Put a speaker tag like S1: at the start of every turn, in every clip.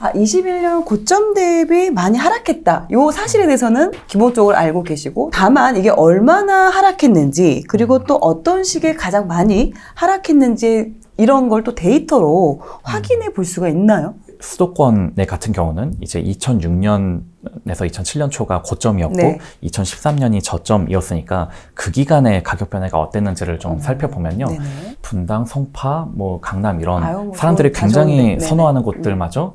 S1: 21년 고점 대비 많이 하락했다. 요 사실에 대해서는 기본적으로 알고 계시고, 다만 이게 얼마나 하락했는지, 그리고 또 어떤 시기에 가장 많이 하락했는지 이런 걸 또 데이터로 확인해 볼 수가 있나요?
S2: 수도권의 같은 경우는 이제 2006년에서 2007년 초가 고점이었고
S1: 네.
S2: 2013년이 저점이었으니까 그 기간의 가격 변화가 어땠는지를 좀 살펴보면요.
S1: 네네.
S2: 분당, 성파, 뭐 강남 이런
S1: 뭐
S2: 사람들이
S1: 다
S2: 굉장히
S1: 좋은데.
S2: 선호하는 곳들마저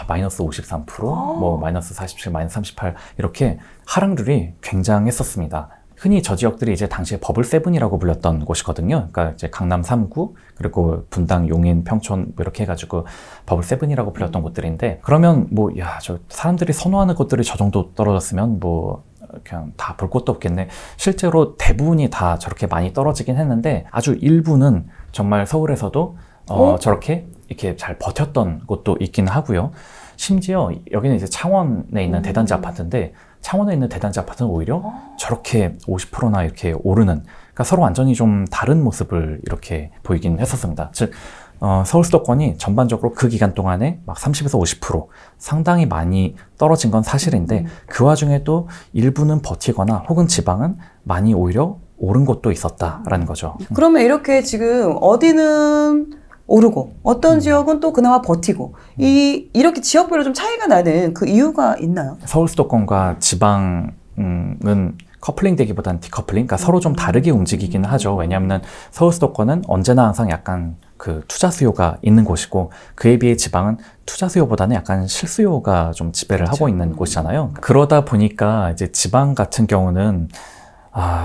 S2: 마이너스 53%, 뭐 마이너스 47, 마이너스 38 이렇게 하락률이 굉장했었습니다. 흔히 저 지역들이 이제 당시에 버블 세븐이라고 불렸던 곳이거든요. 그러니까 이제 강남 3구, 그리고 분당, 용인, 평촌 뭐 이렇게 해가지고 버블 세븐이라고 불렸던 곳들인데, 그러면 뭐 저 사람들이 선호하는 곳들이 저 정도 떨어졌으면 뭐 그냥 다 볼 것도 없겠네. 실제로 대부분이 다 저렇게 많이 떨어지긴 했는데 아주 일부는 정말 서울에서도 저렇게 이렇게 잘 버텼던 곳도 있긴 하고요. 심지어 여기는 이제 창원에 있는 대단지 아파트인데, 창원에 있는 대단지 아파트는 오히려 저렇게 50%나 이렇게 오르는, 그러니까 서로 완전히 좀 다른 모습을 이렇게 보이긴 했었습니다. 즉, 서울 수도권이 전반적으로 그 기간 동안에 막 30에서 50% 상당히 많이 떨어진 건 사실인데, 그 와중에도 일부는 버티거나 혹은 지방은 많이 오히려 오른 곳도 있었다라는 거죠.
S1: 그러면 이렇게 지금 어디는 오르고 어떤 지역은 또 그나마 버티고 이렇게 지역별로 좀 차이가 나는 그 이유가 있나요?
S2: 서울 수도권과 지방은 커플링 되기보다는 디커플링, 그러니까 서로 좀 다르게 움직이기는 하죠. 왜냐하면 서울 수도권은 언제나 항상 약간 그 투자 수요가 있는 곳이고, 그에 비해 지방은 투자 수요보다는 약간 실수요가 좀 지배를 하고 있는 곳이잖아요. 그러다 보니까 이제 지방 같은 경우는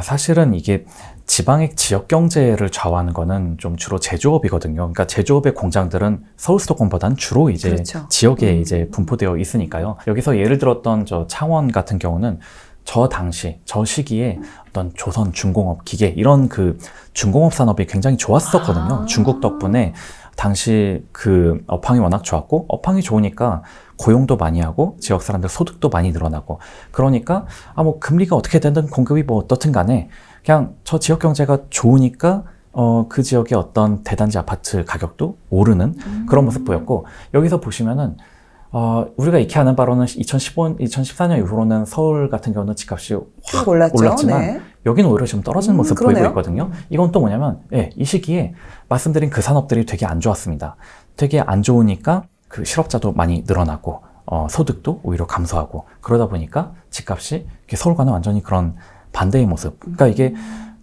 S2: 사실은 이게 지방의 지역 경제를 좌우하는 거는 좀 주로 제조업이거든요. 그러니까 제조업의 공장들은 서울 수도권보다는 주로 이제
S1: 그렇죠.
S2: 지역에 이제 분포되어 있으니까요. 여기서 예를 들었던 저 창원 같은 경우는 저 당시, 저 시기에 어떤 조선 중공업, 기계 이런 그 중공업 산업이 굉장히 좋았었거든요. 중국 덕분에 당시 그 업황이 워낙 좋았고, 업황이 좋으니까 고용도 많이 하고 지역 사람들 소득도 많이 늘어나고, 그러니까 뭐 금리가 어떻게 되든 공급이 뭐 어떻든 간에 그냥 저 지역 경제가 좋으니까 그 지역의 어떤 대단지 아파트 가격도 오르는 그런 모습 보였고, 여기서 보시면은 우리가 익히 아는 바로는 2014년 이후로는 서울 같은 경우는 집값이 확 올랐지만
S1: 네.
S2: 여기는 오히려 지금 떨어지는 모습
S1: 그러네요.
S2: 보이고 있거든요. 이건 또 뭐냐면 이 시기에 말씀드린 그 산업들이 되게 안 좋았습니다. 되게 안 좋으니까 그 실업자도 많이 늘어나고 소득도 오히려 감소하고, 그러다 보니까 집값이 서울과는 완전히 그런 반대의 모습. 그러니까 이게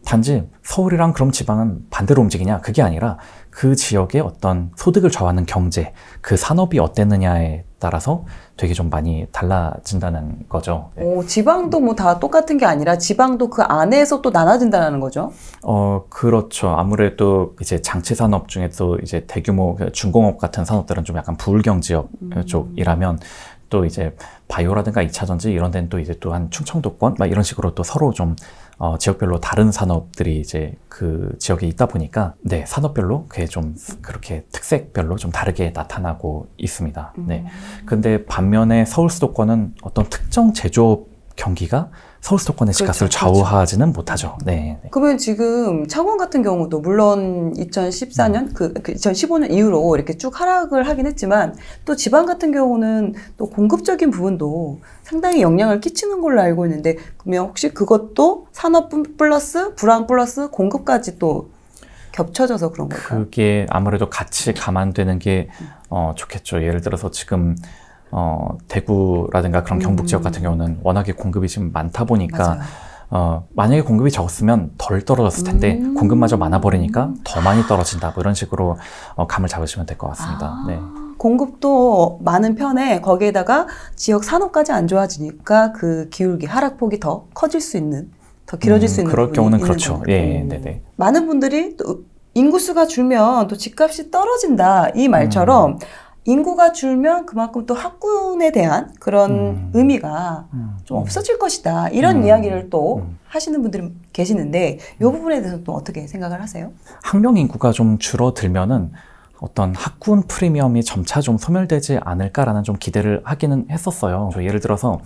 S2: 단지 서울이랑 그럼 지방은 반대로 움직이냐, 그게 아니라 그 지역의 어떤 소득을 좌우하는 경제, 그 산업이 어땠느냐에 따라서 되게 좀 많이 달라진다는 거죠.
S1: 지방도 뭐 다 똑같은 게 아니라 지방도 그 안에서 또 나눠진다는 거죠?
S2: 그렇죠. 아무래도 이제 장치 산업 중에도 이제 대규모 중공업 같은 산업들은 좀 약간 부울경 지역 쪽이라면, 또 이제 바이오라든가 2차전지 이런 데는 또 이제 또 한 충청도권 막 이런 식으로 또 서로 좀 지역별로 다른 산업들이 이제 그 지역에 있다 보니까 산업별로 그게 좀 그렇게 특색별로 좀 다르게 나타나고 있습니다. 근데 반면에 서울 수도권은 어떤 특정 제조업 경기가 서울 수도권의 집값을 좌우하지는 못하죠.
S1: 그러면 지금 창원 같은 경우도 물론 2014년, 2015년 이후로 이렇게 쭉 하락을 하긴 했지만, 또 지방 같은 경우는 또 공급적인 부분도 상당히 영향을 끼치는 걸로 알고 있는데, 그러면 혹시 그것도 산업 플러스 불황 플러스 공급까지 또 겹쳐져서 그런 걸까요?
S2: 그게 아무래도 같이 감안되는 게 좋겠죠. 예를 들어서 지금 대구라든가 그런 경북 지역 같은 경우는 워낙에 공급이 지금 많다 보니까 만약에 공급이 적었으면 덜 떨어졌을 텐데 공급마저 많아 버리니까 더 많이 떨어진다, 뭐 이런 식으로 감을 잡으시면 될 것 같습니다.
S1: 공급도 많은 편에 거기에다가 지역 산업까지 안 좋아지니까 그 기울기, 하락폭이 더 커질 수 있는, 더 길어질 수 있는
S2: 그럴 경우는
S1: 있는
S2: 그렇죠.
S1: 많은 분들이 또 인구수가 줄면 또 집값이 떨어진다 이 말처럼 인구가 줄면 그만큼 또 학군에 대한 그런 의미가 좀 없어질 것이다, 이런 이야기를 또 하시는 분들이 계시는데, 이 부분에 대해서 또 어떻게 생각을 하세요?
S2: 학령 인구가 좀 줄어들면은 어떤 학군 프리미엄이 점차 좀 소멸되지 않을까라는 좀 기대를 하기는 했었어요. 예를 들어서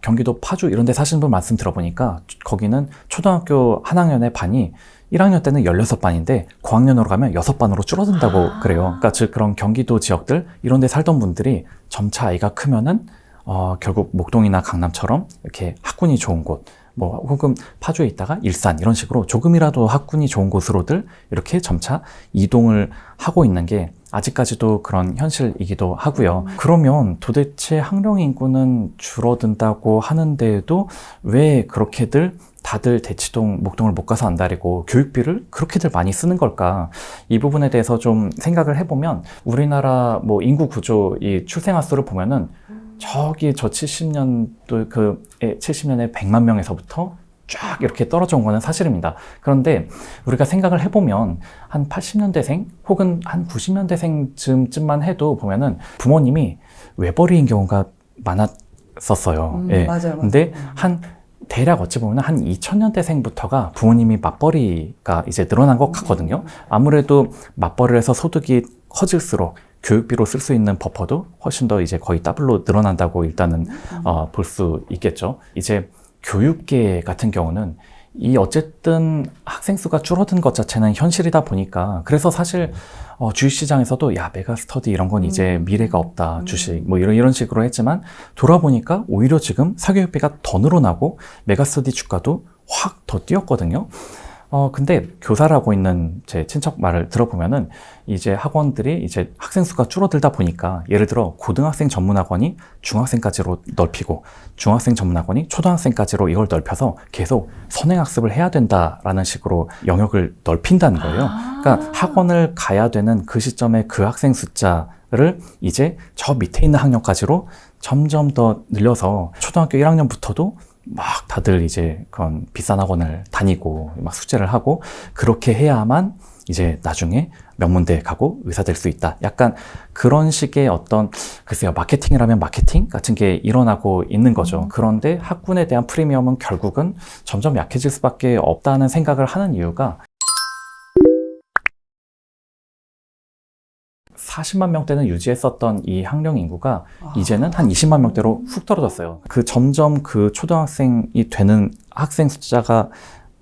S2: 경기도 파주 이런 데 사시는 분 말씀 들어보니까 거기는 초등학교 한 학년의 반이 1학년 때는 16반인데 고학년으로 가면 6반으로 줄어든다고 그래요. 그러니까 즉 그런 경기도 지역들 이런 데 살던 분들이 점차 아이가 크면은 결국 목동이나 강남처럼 이렇게 학군이 좋은 곳, 뭐 혹은 파주에 있다가 일산 이런 식으로 조금이라도 학군이 좋은 곳으로들 이렇게 점차 이동을 하고 있는 게 아직까지도 그런 현실이기도 하고요. 그러면 도대체 학령 인구는 줄어든다고 하는데도 왜 그렇게들 다들 대치동, 목동을 못 가서 안달이고 교육비를 그렇게들 많이 쓰는 걸까? 이 부분에 대해서 좀 생각을 해보면 우리나라 뭐 인구 구조, 이 출생아 수를 보면은 저기 저 70년도 70년에 100만 명에서부터 쫙 이렇게 떨어져 온 거는 사실입니다. 그런데 우리가 생각을 해보면 한 80년대생 혹은 한 90년대생쯤만 해도 보면은 부모님이 외벌이인 경우가 많았었어요. 예.
S1: 맞아요.
S2: 근데 대략 어찌 보면 한 2000년대생부터가 부모님이 맞벌이가 이제 늘어난 것 같거든요. 아무래도 맞벌이를 해서 소득이 커질수록 교육비로 쓸 수 있는 버퍼도 훨씬 더 이제 거의 더블로 늘어난다고 일단은 볼 수 있겠죠. 이제 교육계 같은 경우는 이 어쨌든 학생 수가 줄어든 것 자체는 현실이다 보니까 그래서 사실 주식시장에서도 야 메가스터디 이런 건 이제 미래가 없다 주식 뭐 이런 식으로 했지만 돌아보니까 오히려 지금 사교육비가 더 늘어나고 메가스터디 주가도 확 더 뛰었거든요. 근데 교사를 하고 있는 제 친척 말을 들어보면은 이제 학원들이 이제 학생 수가 줄어들다 보니까 예를 들어 고등학생 전문학원이 중학생까지로 넓히고 중학생 전문학원이 초등학생까지로 이걸 넓혀서 계속 선행학습을 해야 된다라는 식으로 영역을 넓힌다는 거예요. 그러니까 학원을 가야 되는 그 시점에 그 학생 숫자를 이제 저 밑에 있는 학년까지로 점점 더 늘려서 초등학교 1학년부터도 막 다들 이제 그런 비싼 학원을 다니고 막 숙제를 하고 그렇게 해야만 이제 나중에 명문대에 가고 의사 될 수 있다. 약간 그런 식의 어떤 글쎄요 마케팅이라면 마케팅 같은 게 일어나고 있는 거죠. 그런데 학군에 대한 프리미엄은 결국은 점점 약해질 수밖에 없다는 생각을 하는 이유가 40만 명대는 유지했었던 이 학령 인구가 이제는 한 20만 명대로 훅 떨어졌어요. 점점 그 초등학생이 되는 학생 숫자가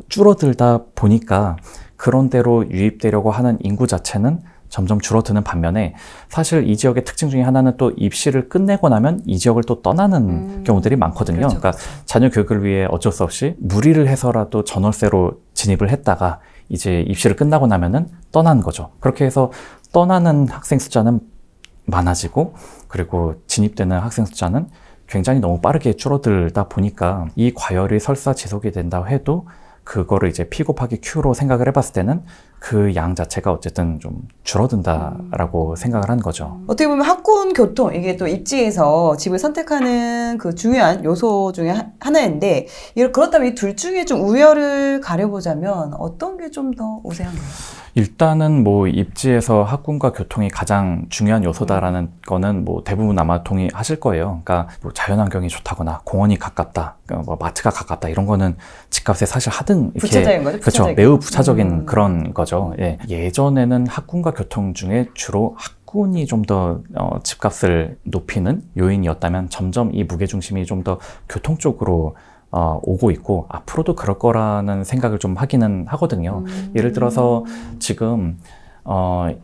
S2: 줄어들다 보니까 그런 데로 유입되려고 하는 인구 자체는 점점 줄어드는 반면에 사실 이 지역의 특징 중에 하나는 또 입시를 끝내고 나면 이 지역을 또 떠나는 경우들이 많거든요.
S1: 그렇죠,
S2: 그러니까 자녀 교육을 위해 어쩔 수 없이 무리를 해서라도 전월세로 진입을 했다가 이제 입시를 끝나고 나면은 떠난 거죠. 그렇게 해서 떠나는 학생 숫자는 많아지고 그리고 진입되는 학생 숫자는 굉장히 너무 빠르게 줄어들다 보니까 이 과열이 설사 지속이 된다고 해도 그거를 이제 P 곱하기 Q로 생각을 해봤을 때는 그 양 자체가 어쨌든 좀 줄어든다라고 생각을 한 거죠.
S1: 어떻게 보면 학군 교통, 이게 또 입지에서 집을 선택하는 그 중요한 요소 중에 하나인데, 그렇다면 이 둘 중에 좀 우열을 가려보자면 어떤 게 좀 더 우세한가요?
S2: 일단은 뭐 입지에서 학군과 교통이 가장 중요한 요소다라는 거는 뭐 대부분 아마 동의하실 거예요. 그러니까 뭐 자연환경이 좋다거나 공원이 가깝다, 그러니까 뭐 마트가 가깝다 이런 거는 집값에 사실 하등 이렇게
S1: 부차적인 거죠?
S2: 그렇죠. 매우 부차적인 그런 거죠. 예. 예전에는 학군과 교통 중에 주로 학군이 좀 더 집값을 높이는 요인이었다면 점점 이 무게중심이 좀 더 교통 쪽으로 오고 있고 앞으로도 그럴 거라는 생각을 좀 하기는 하거든요. 예를 들어서 지금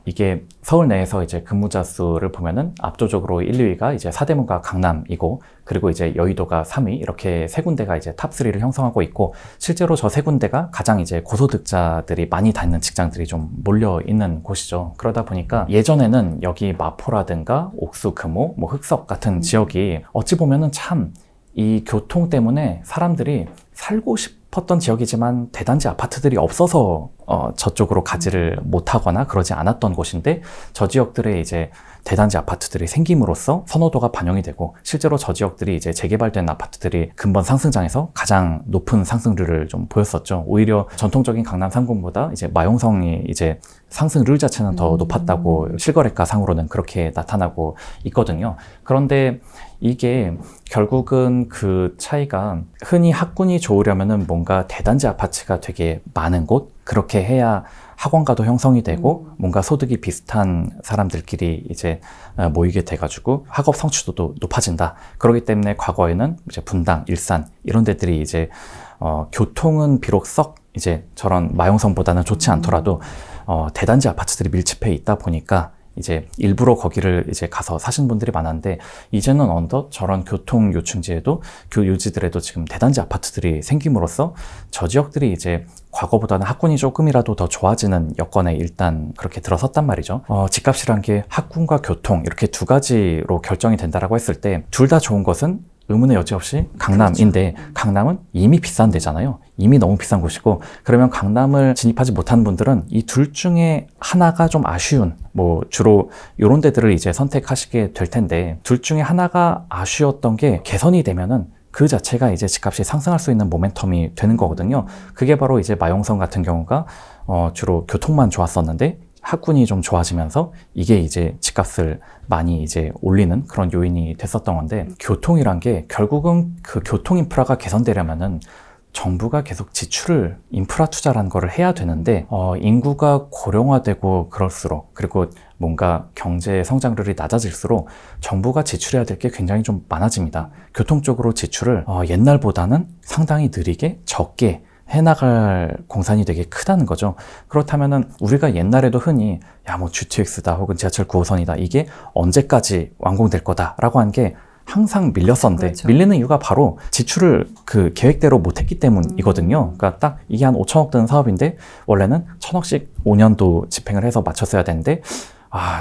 S2: 이게 서울 내에서 이제 근무자 수를 보면은 압도적으로 1, 2위가 이제 서대문과 강남이고 그리고 이제 여의도가 3위 이렇게 세 군데가 이제 탑3를 형성하고 있고 실제로 저 세 군데가 가장 이제 고소득자들이 많이 다니는 직장들이 좀 몰려 있는 곳이죠. 그러다 보니까 예전에는 여기 마포라든가 옥수, 금호, 뭐 흑석 같은 지역이 어찌 보면은 참 이 교통 때문에 사람들이 살고 싶었던 지역이지만 대단지 아파트들이 없어서 저쪽으로 가지를 못하거나 그러지 않았던 곳인데 저 지역들에 이제 대단지 아파트들이 생김으로써 선호도가 반영이 되고 실제로 저 지역들이 이제 재개발된 아파트들이 근본 상승장에서 가장 높은 상승률을 좀 보였었죠. 오히려 전통적인 강남 상권보다 이제 마용성이 이제 상승률 자체는 더 높았다고 실거래가 상으로는 그렇게 나타나고 있거든요. 그런데 이게 결국은 그 차이가 흔히 학군이 좋으려면은 뭔가 대단지 아파트가 되게 많은 곳 그렇게 해야 학원가도 형성이 되고 뭔가 소득이 비슷한 사람들끼리 이제 모이게 돼가지고 학업 성취도도 높아진다. 그렇기 때문에 과거에는 이제 분당, 일산 이런 데들이 이제 교통은 비록 썩 이제 저런 마용성보다는 좋지 않더라도 대단지 아파트들이 밀집해 있다 보니까 이제 일부러 거기를 이제 가서 사신 분들이 많았는데, 이제는 어느덧 저런 교통 요충지에도 요지들에도 지금 대단지 아파트들이 생김으로써 저 지역들이 이제 과거보다는 학군이 조금이라도 더 좋아지는 여건에 일단 그렇게 들어섰단 말이죠. 집값이란 게 학군과 교통 이렇게 두 가지로 결정이 된다라고 했을 때 둘 다 좋은 것은 의문의 여지 없이 강남인데,
S1: 그렇죠.
S2: 강남은 이미 비싼 데잖아요. 이미 너무 비싼 곳이고, 그러면 강남을 진입하지 못한 분들은 이 둘 중에 하나가 좀 아쉬운, 뭐 주로 이런 데들을 이제 선택하시게 될 텐데, 둘 중에 하나가 아쉬웠던 게 개선이 되면은 그 자체가 이제 집값이 상승할 수 있는 모멘텀이 되는 거거든요. 그게 바로 이제 마용성 같은 경우가 주로 교통만 좋았었는데 학군이 좀 좋아지면서 이게 이제 집값을 많이 이제 올리는 그런 요인이 됐었던 건데, 교통이란 게 결국은 그 교통 인프라가 개선되려면은 정부가 계속 지출을 인프라 투자라는 거를 해야 되는데, 인구가 고령화되고 그럴수록, 그리고 뭔가 경제 성장률이 낮아질수록 정부가 지출해야 될 게 굉장히 좀 많아집니다. 교통 쪽으로 지출을 옛날보다는 상당히 느리게 적게 해나갈 공산이 되게 크다는 거죠. 그렇다면은 우리가 옛날에도 흔히 뭐 GTX다 혹은 지하철 9호선이다 이게 언제까지 완공될 거다라고 한 게 항상 밀렸었는데,
S1: 그렇죠.
S2: 밀리는 이유가 바로 지출을 그 계획대로 못했기 때문이거든요. 그러니까 딱 이게 한 5천억 드는 사업인데 원래는 1,000억씩 5년도 집행을 해서 맞췄어야 되는데,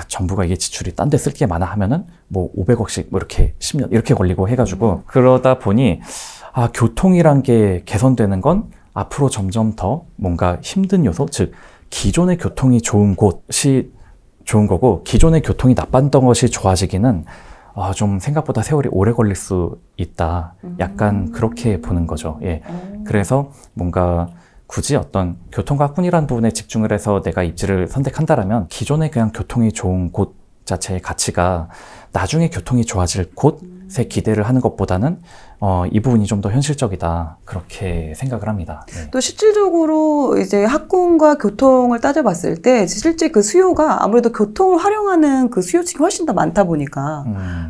S2: 정부가 이게 지출이 딴 데 쓸 게 많아 하면은 뭐 500억씩 뭐 이렇게 10년 이렇게 걸리고 해가지고, 그러다 보니 교통이란 게 개선되는 건 앞으로 점점 더 뭔가 힘든 요소, 즉 기존의 교통이 좋은 곳이 좋은 거고 기존의 교통이 나빴던 것이 좋아지기는 좀 생각보다 세월이 오래 걸릴 수 있다. 약간 그렇게 보는 거죠. 예. 그래서 뭔가 굳이 어떤 교통과 학군이라는 부분에 집중을 해서 내가 입지를 선택한다라면 기존에 그냥 교통이 좋은 곳 자체의 가치가 나중에 교통이 좋아질 곳에 기대를 하는 것보다는 이 부분이 좀 더 현실적이다, 그렇게 생각을 합니다. 네.
S1: 또 실질적으로 이제 학군과 교통을 따져봤을 때 실제 그 수요가 아무래도 교통을 활용하는 그 수요층이 훨씬 더 많다 보니까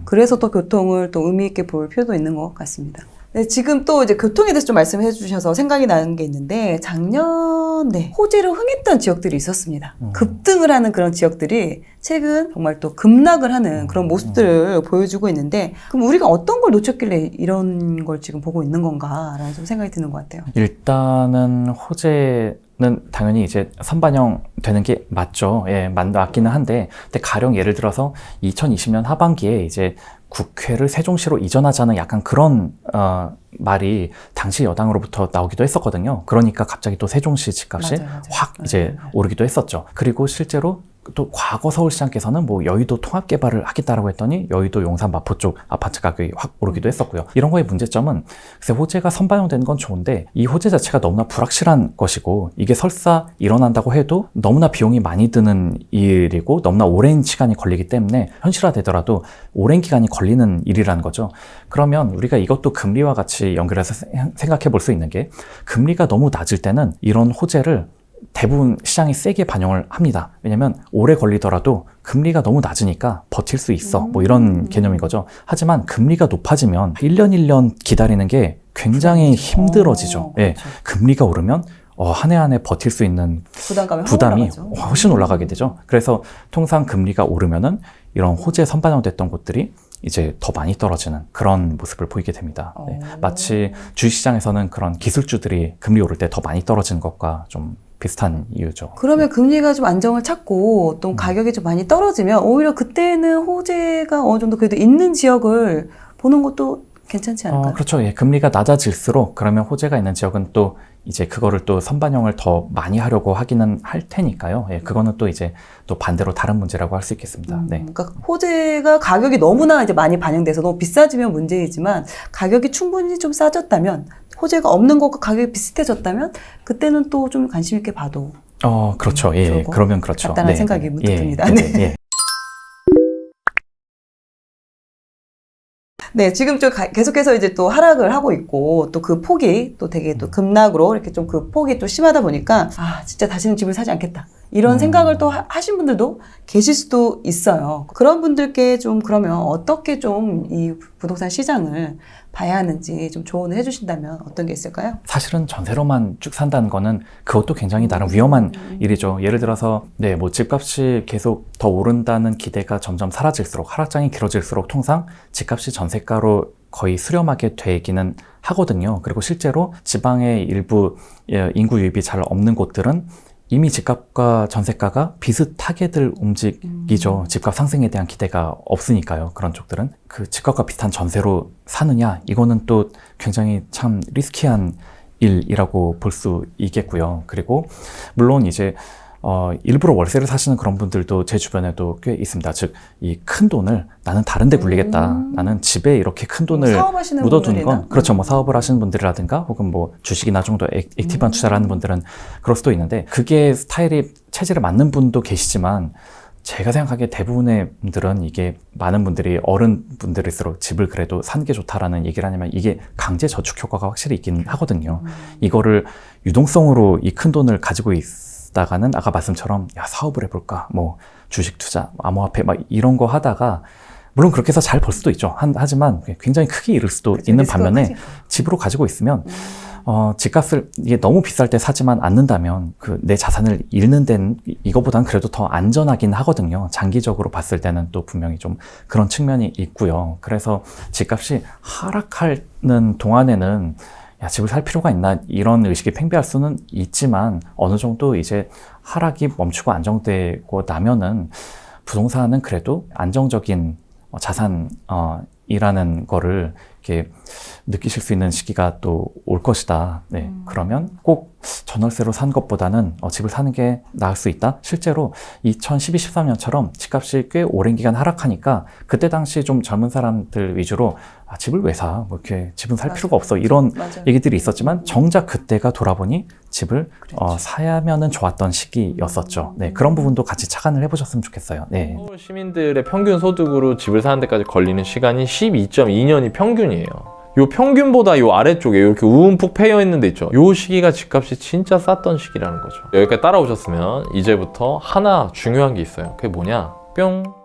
S1: 그래서 또 교통을 또 의미 있게 볼 필요도 있는 것 같습니다. 네, 지금 또 이제 교통에 대해서 좀 말씀해 주셔서 생각이 나는 게 있는데, 작년에 호재로 흥했던 지역들이 있었습니다. 급등을 하는 그런 지역들이 최근 정말 또 급락을 하는 그런 모습들을 보여주고 있는데, 그럼 우리가 어떤 걸 놓쳤길래 이런 걸 지금 보고 있는 건가라는 좀 생각이 드는 것 같아요.
S2: 일단은 호재는 당연히 이제 선반영 되는 게 맞죠. 예, 맞기는 한데, 근데 가령 예를 들어서 2020년 하반기에 이제 국회를 세종시로 이전하자는 약간 그런 말이 당시 여당으로부터 나오기도 했었거든요. 그러니까 갑자기 또 세종시 집값이
S1: 맞아요.
S2: 확 이제 오르기도 했었죠. 그리고 실제로 또 과거 서울시장께서는 뭐 여의도 통합 개발을 하겠다라고 했더니 여의도 용산 마포 쪽 아파트 가격이 확 오르기도 했었고요. 이런 거의 문제점은 글쎄 호재가 선반영되는 건 좋은데 이 호재 자체가 너무나 불확실한 것이고, 이게 설사 일어난다고 해도 너무나 비용이 많이 드는 일이고 너무나 오랜 시간이 걸리기 때문에 현실화되더라도 오랜 기간이 걸리는 일이라는 거죠. 그러면 우리가 이것도 금리와 같이 연결해서 생각해 볼 수 있는 게, 금리가 너무 낮을 때는 이런 호재를 대부분 시장이 세게 반영을 합니다. 왜냐면 오래 걸리더라도 금리가 너무 낮으니까 버틸 수 있어, 뭐 이런 개념인 거죠. 하지만 금리가 높아지면 1년 1년 기다리는 게 굉장히 힘들어지죠. 예,
S1: 그렇죠.
S2: 금리가 오르면 한 해 한 해 버틸 수 있는 부담이 훨씬 올라가게 되죠. 그래서 통상 금리가 오르면은 이런 호재 선반영됐던 곳들이 이제 더 많이 떨어지는 그런 모습을 보이게 됩니다. 네. 마치 주식시장에서는 그런 기술주들이 금리 오를 때 더 많이 떨어지는 것과 좀 비슷한 이유죠.
S1: 그러면 금리가 좀 안정을 찾고 또 가격이 좀 많이 떨어지면 오히려 그때는 호재가 어느 정도 그래도 있는 지역을 보는 것도 괜찮지 않을까요?
S2: 그렇죠. 예, 금리가 낮아질수록 그러면 호재가 있는 지역은 또 이제 그거를 또 선반영을 더 많이 하려고 하기는 할 테니까요. 예, 그거는 또 이제 또 반대로 다른 문제라고 할 수 있겠습니다. 네.
S1: 그러니까 호재가 가격이 너무나 이제 많이 반영돼서 너무 비싸지면 문제이지만 가격이 충분히 좀 싸졌다면, 호재가 없는 것과 가격이 비슷해졌다면 그때는 또 좀 관심 있게 봐도
S2: 그렇죠. 예, 그러면 그렇죠.
S1: 간단한 생각이 문득 듭니다.
S2: 네.
S1: 네, 지금 좀 계속해서 이제 또 하락을 하고 있고, 또 그 폭이 또 되게 또 급락으로 이렇게 좀 그 폭이 또 심하다 보니까, 진짜 다시는 집을 사지 않겠다, 이런 생각을 또 하신 분들도 계실 수도 있어요. 그런 분들께 좀 그러면 어떻게 좀 이 부동산 시장을 봐야 하는지 좀 조언을 해주신다면 어떤 게 있을까요?
S2: 사실은 전세로만 쭉 산다는 거는 그것도 굉장히 나름 위험한 일이죠. 예를 들어서 뭐 집값이 계속 더 오른다는 기대가 점점 사라질수록, 하락장이 길어질수록 통상 집값이 전세가로 거의 수렴하게 되기는 하거든요. 그리고 실제로 지방의 일부 인구 유입이 잘 없는 곳들은 이미 집값과 전세가가 비슷하게들 움직이죠. 집값 상승에 대한 기대가 없으니까요. 그런 쪽들은. 그 집값과 비슷한 전세로 사느냐, 이거는 또 굉장히 참 리스키한 일이라고 볼 수 있겠고요. 그리고 물론 이제 일부러 월세를 사시는 그런 분들도 제 주변에도 꽤 있습니다. 즉, 이 큰 돈을 나는 다른 데 굴리겠다. 나는 집에 이렇게 큰 돈을
S1: 사업하시는
S2: 묻어두는 건,
S1: 분들이나?
S2: 그렇죠. 뭐 사업을 하시는 분들이라든가, 혹은 뭐 주식이나 정도 액티브한 투자를 하는 분들은 그럴 수도 있는데, 그게 스타일이 체질에 맞는 분도 계시지만, 제가 생각하기에 대부분의 분들은 이게 많은 분들이 어른분들일수록 집을 그래도 사는 게 좋다라는 얘기를 하냐면 이게 강제 저축 효과가 확실히 있긴 하거든요. 이거를 유동성으로 이 큰 돈을 가지고 있다가는 아까 말씀처럼 야, 사업을 해볼까, 뭐 주식 투자, 암호화폐 막 이런 거 하다가 물론 그렇게 해서 잘 벌 수도 있죠. 하지만 굉장히 크게 잃을 수도 있는 반면에 집으로 가지고 있으면 집값을 이게 너무 비쌀 때 사지만 않는다면 그 내 자산을 잃는 데는 이거보다는 그래도 더 안전하긴 하거든요. 장기적으로 봤을 때는 또 분명히 좀 그런 측면이 있고요. 그래서 집값이 하락하는 동안에는 야, 집을 살 필요가 있나 이런 의식이 팽배할 수는 있지만 어느 정도 이제 하락이 멈추고 안정되고 나면은 부동산은 그래도 안정적인 자산이라는 거를 이렇게 느끼실 수 있는 시기가 또 올 것이다. 네, 그러면 꼭 전월세로 산 것보다는 집을 사는 게 나을 수 있다. 실제로 2012, 13년처럼 집값이 꽤 오랜 기간 하락하니까 그때 당시 좀 젊은 사람들 위주로 집을 왜 사? 뭐 이렇게 집은 살 필요가 없어. 이런 얘기들이 있었지만 정작 그때가 돌아보니 집을 사야면은 좋았던 시기였었죠. 네, 그런 부분도 같이 착안을 해보셨으면 좋겠어요. 네.
S3: 서울 시민들의 평균 소득으로 집을 사는 데까지 걸리는 시간이 12.2년이 평균이에요. 요 평균보다 요 아래쪽에 이렇게 움푹 패여 있는 데 있죠. 요 시기가 집값이 진짜 쌌던 시기라는 거죠. 여기까지 따라오셨으면 이제부터 하나 중요한 게 있어요. 그게 뭐냐? 뿅.